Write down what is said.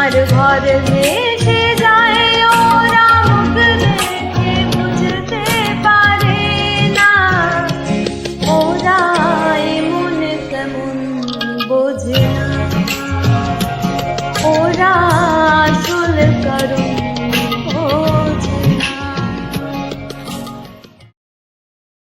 আমার ঘর ভেসে যায় ওরা মুখ দেখে বুঝতে পারে না ওরা এমন কেমন বোঝে না ওরা আসল কারণ